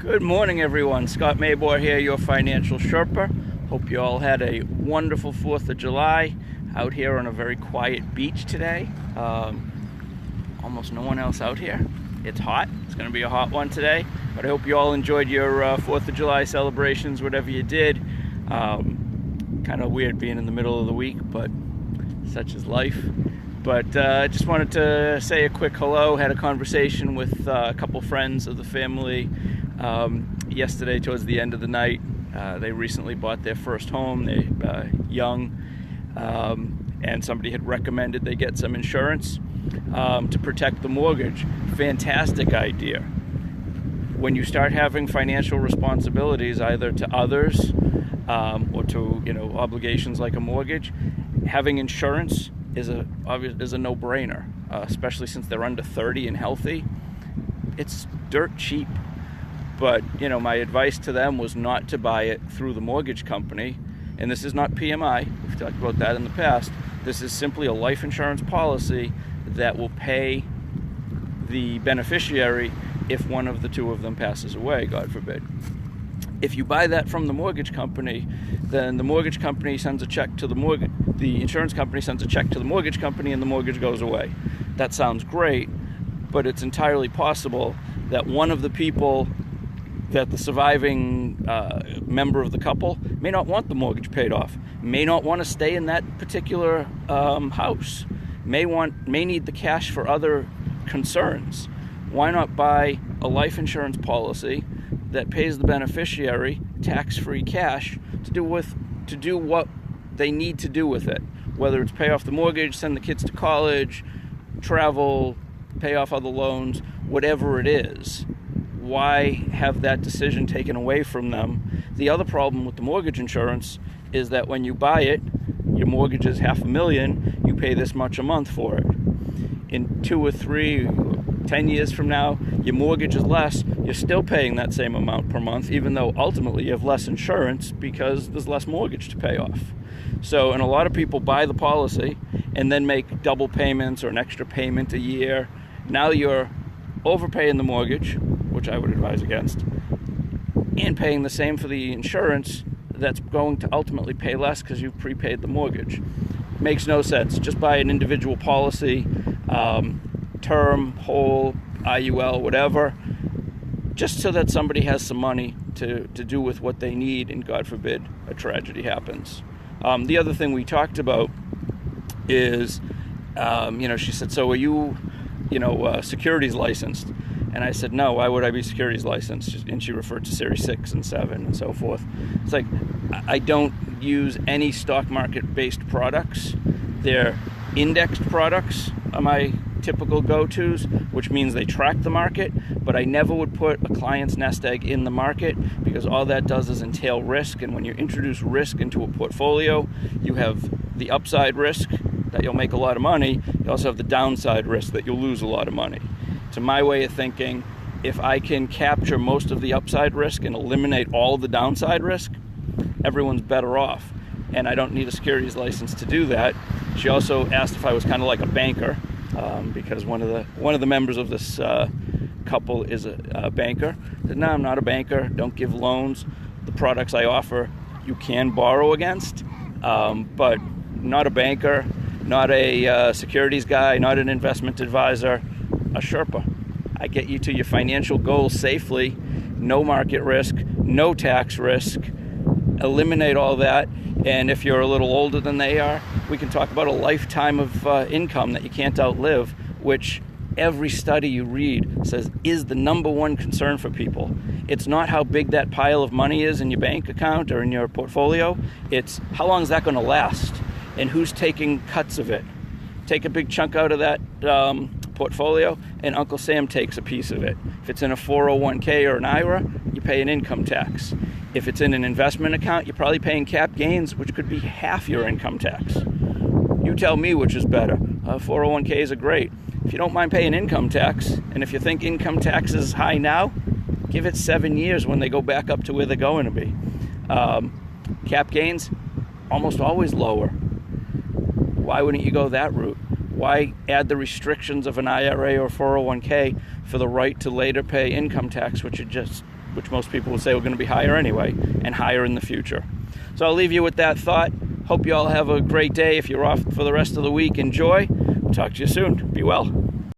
Good morning, everyone. Scott Mabor here, your financial Sherpa. Hope you all had a wonderful 4th of July out here on a very quiet beach today. Almost no one else out here. It's hot. It's going to be a hot one today, but I hope you all enjoyed your 4th of July celebrations, whatever you did. Kind of weird being in the middle of the week, but such is life. But I just wanted to say a quick hello. Had a conversation with a couple friends of the family yesterday towards the end of the night. They recently bought their first home. They're young, and somebody had recommended they get some insurance to protect the mortgage. Fantastic idea. When you start having financial responsibilities either to others or to obligations like a mortgage, having insurance is a no-brainer, especially since they're under 30 and healthy. It's dirt cheap. But my advice to them was not to buy it through the mortgage company. And this is not PMI. We've talked about that in the past. This is simply a life insurance policy that will pay the beneficiary if one of the two of them passes away, God forbid. If you buy that from the mortgage company, then the mortgage company sends a check to the insurance company sends a check to the mortgage company, and the mortgage goes away. That sounds great, but it's entirely possible that one of the people, that the surviving member of the couple, may not want the mortgage paid off, may not want to stay in that particular house, may need the cash for other concerns. Why not buy a life insurance policy that pays the beneficiary tax-free cash to do what they need to do with it, whether it's pay off the mortgage, send the kids to college, travel, pay off other loans, whatever it is. Why have that decision taken away from them? The other problem with the mortgage insurance is that when you buy it, your mortgage is $500,000, you pay this much a month for it. In 2 or 3, 10 years from now, your mortgage is less, you're still paying that same amount per month, even though ultimately you have less insurance because there's less mortgage to pay off. So, and a lot of people buy the policy and then make double payments or an extra payment a year. Now you're overpaying the mortgage, which I would advise against, and paying the same for the insurance that's going to ultimately pay less because you've prepaid the mortgage. Makes no sense. Just buy an individual policy, term, whole, IUL, whatever, just so that somebody has some money to do with what they need, and God forbid a tragedy happens. The other thing we talked about is, she said, so are you, securities licensed? And I said, no, why would I be securities licensed? And she referred to Series 6 and 7 and so forth. It's like, I don't use any stock market-based products. They're indexed products are my typical go-tos, which means they track the market, but I never would put a client's nest egg in the market because all that does is entail risk. And when you introduce risk into a portfolio, you have the upside risk that you'll make a lot of money. You also have the downside risk that you'll lose a lot of money. To my way of thinking, if I can capture most of the upside risk and eliminate all of the downside risk, everyone's better off. And I don't need a securities license to do that. She also asked if I was kind of like a banker, because one of the members of this couple is a banker. I said, no, I'm not a banker. Don't give loans. The products I offer, you can borrow against, but not a banker, not a securities guy, not an investment advisor. A Sherpa. I get you to your financial goals safely, no market risk, no tax risk, eliminate all that, and if you're a little older than they are, we can talk about a lifetime of income that you can't outlive, which every study you read says is the number one concern for people. It's not how big that pile of money is in your bank account or in your portfolio, it's how long is that going to last, and who's taking cuts of it. Take a big chunk out of that portfolio, and Uncle Sam takes a piece of it. If it's in a 401k or an IRA, you pay an income tax. If it's in an investment account, you're probably paying cap gains, which could be half your income tax. You tell me which is better. 401ks are great. If you don't mind paying income tax, and if you think income tax is high now, give it 7 years when they go back up to where they're going to be. Cap gains, almost always lower. Why wouldn't you go that route? Why add the restrictions of an IRA or 401k for the right to later pay income tax, which are just which most people will say we're going to be higher anyway, and higher in the future. So I'll leave you with that thought. Hope you all have a great day. If you're off for the rest of the week, enjoy. We'll talk to you soon. Be well.